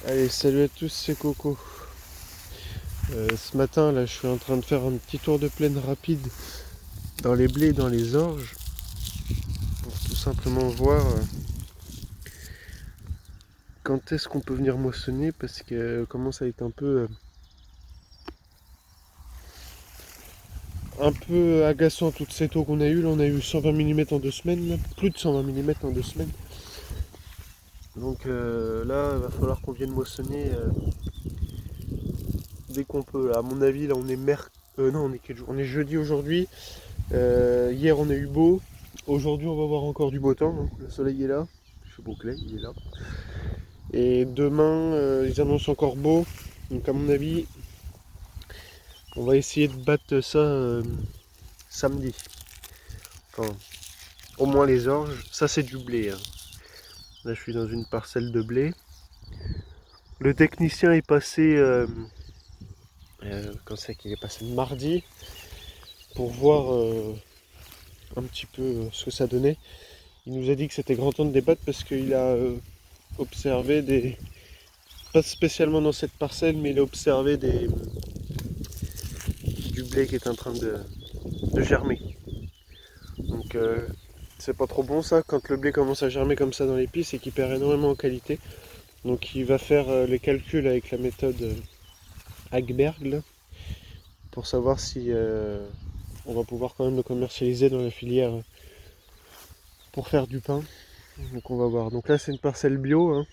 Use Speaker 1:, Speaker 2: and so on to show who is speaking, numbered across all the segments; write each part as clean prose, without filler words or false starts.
Speaker 1: Allez, salut à tous, c'est Coco. Ce matin, là, je suis en train de faire un petit tour de plaine rapide dans les blés, dans les orges, pour tout simplement voir quand est-ce qu'on peut venir moissonner, parce que commence à être un peu agaçant toute cette eau qu'on a eue. Là, on a eu 120 mm en 2 semaines, là, plus de 120 mm en 2 semaines. Donc là, il va falloir qu'on vienne moissonner dès qu'on peut. À mon avis, là, on est non, on est quel jour? On est jeudi aujourd'hui. Hier, on a eu beau. Aujourd'hui, on va avoir encore du beau temps, hein. Le soleil est là. Je suis beau clair, il est là. Et demain, ils annoncent encore beau. Donc, à mon avis, on va essayer de battre ça samedi. Enfin, au moins les orges. Ça, c'est du blé, hein. Là, je suis dans une parcelle de blé. Le technicien est passé. Quand c'est qu'il est passé mardi pour voir un petit peu ce que ça donnait. Il nous a dit que c'était grand temps de débattre parce qu'il a observé des. Pas spécialement dans cette parcelle, mais il a observé du blé qui est en train de germer. Donc c'est pas trop bon ça, quand le blé commence à germer comme ça dans les pistes, c'est qu'il perd énormément en qualité. Donc il va faire les calculs avec la méthode Hagberg là, pour savoir si on va pouvoir quand même le commercialiser dans la filière pour faire du pain. Donc on va voir. Donc là c'est une parcelle bio, hein.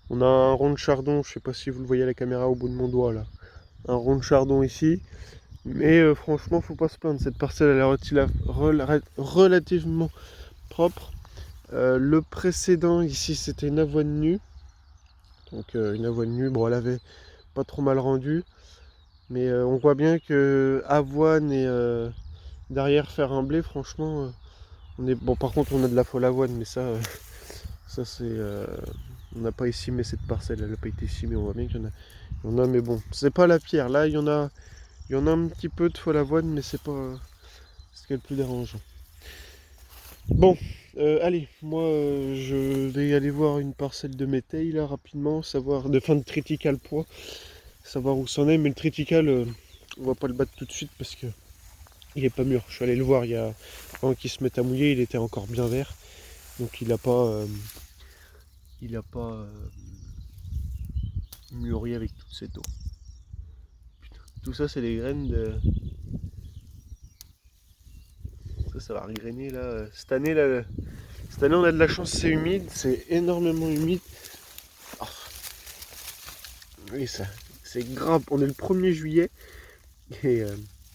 Speaker 1: On a un rond de chardon, je sais pas si vous le voyez à la caméra au bout de mon doigt là. Un rond de chardon ici. Mais franchement, faut pas se plaindre. Cette parcelle elle est relativement propre. Le précédent ici, c'était une avoine nue. Donc une avoine nue, bon, elle avait pas trop mal rendu. Mais on voit bien que avoine et derrière faire un blé, franchement, on est bon. Par contre, on a de la folle avoine, mais ça, ça c'est, on n'a pas estimé cette parcelle. Elle n'a pas été estimée. On voit bien qu'il y en a, mais bon, c'est pas la pierre. Là, il y en a un petit peu de folle avoine, mais c'est pas ce qui est le plus dérangeant. Bon, allez, moi je vais aller voir une parcelle de métail là rapidement, savoir de fin de triticale poids, savoir où c'en est, mais le triticale, on va pas le battre tout de suite parce que il est pas mûr. Je suis allé le voir il y a avant qu'il se mette à mouiller, il était encore bien vert, donc il a pas mûri avec toute cette eau. Putain, tout ça c'est les graines de. Ça va regrainer là. Cette année on a de la chance, c'est humide, c'est énormément humide. Oh, oui, ça, c'est grave. On est le 1er juillet et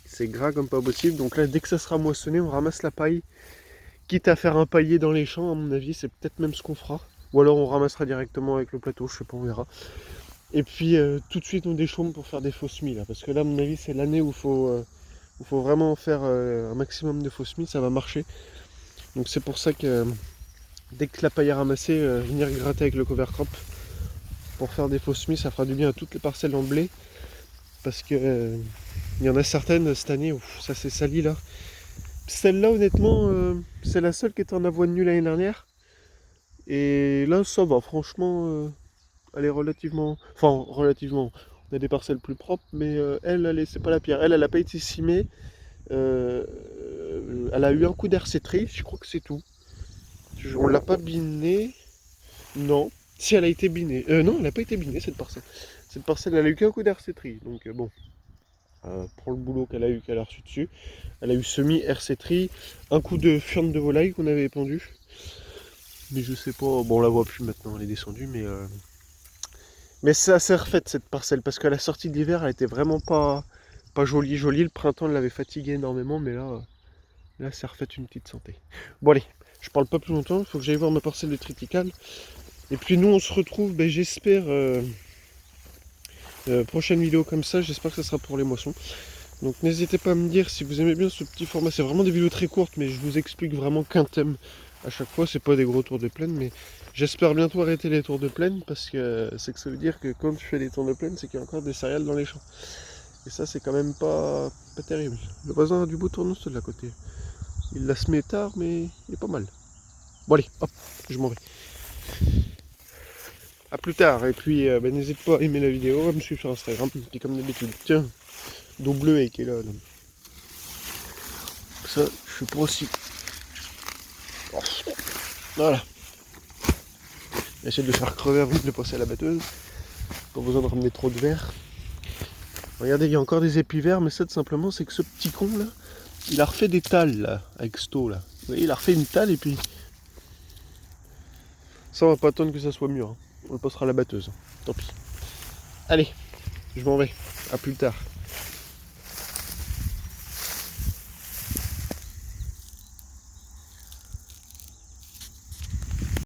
Speaker 1: c'est gras comme pas possible. Donc là, dès que ça sera moissonné, on ramasse la paille. Quitte à faire un paillet dans les champs, à mon avis, c'est peut-être même ce qu'on fera. Ou alors on ramassera directement avec le plateau, je sais pas, on verra. Et puis tout de suite on déchaume pour faire des fausses mie là. Parce que là, à mon avis, c'est l'année où il faut vraiment faire un maximum de fausses mie, ça va marcher. Donc c'est pour ça que dès que la paille est ramassée, venir gratter avec le cover crop pour faire des fausses mie, ça fera du bien à toutes les parcelles en blé. Parce que il y en a certaines cette année où ça s'est sali là. Celle-là, honnêtement, c'est la seule qui était en avoine nue l'année dernière. Et là, ça va, franchement, elle est relativement. Enfin, relativement. On a des parcelles plus propres, mais c'est pas la pire. Elle a pas été cimée. Elle a eu un coup d'hercétrie, je crois que c'est tout. On l'a pas binée. Non. Si, elle a été binée. Non, elle n'a pas été binée, cette parcelle. Cette parcelle, elle a eu qu'un coup d'hercétrie. Donc, bon. Pour le boulot qu'elle a reçu dessus. Elle a eu semi-RC-tri, un coup de fiente de volaille qu'on avait épandu. Mais je sais pas, bon on la voit plus maintenant, elle est descendue, mais c'est assez refaite cette parcelle, parce qu'à la sortie de l'hiver, elle était vraiment pas jolie. Jolie, le printemps l'avait fatiguée énormément, mais là c'est refaite une petite santé. Bon allez, je parle pas plus longtemps, il faut que j'aille voir ma parcelle de triticale. Et puis nous on se retrouve, ben, j'espère, prochaine vidéo comme ça, j'espère que ça sera pour les moissons. Donc n'hésitez pas à me dire si vous aimez bien ce petit format. C'est vraiment des vidéos très courtes, mais je vous explique vraiment qu'un thème à chaque fois. C'est pas des gros tours de plaine, mais j'espère bientôt arrêter les tours de plaine parce que c'est que ça veut dire que quand je fais des tours de plaine, c'est qu'il y a encore des céréales dans les champs. Et ça, c'est quand même pas terrible. Le voisin a du beau tournesol de la côté. Il la semé tard, mais il est pas mal. Bon allez, hop, je m'en vais. à plus tard. Et puis n'hésite pas à aimer la vidéo, à me suivre sur Instagram, puis comme d'habitude. Tiens, double E qui est là. Ça, je suis pas aussi. Voilà. J'essaie de faire crever avant de le passer à la batteuse. Pas besoin de ramener trop de verre. Regardez, il y a encore des épis verts, mais ça tout simplement c'est que ce petit con là, il a refait des talles là, avec Sto là. Vous voyez, il a refait une talle et puis. Ça on va pas attendre que ça soit mûr. Hein. On le passera à la batteuse. Tant pis. Allez, je m'en vais. À plus tard.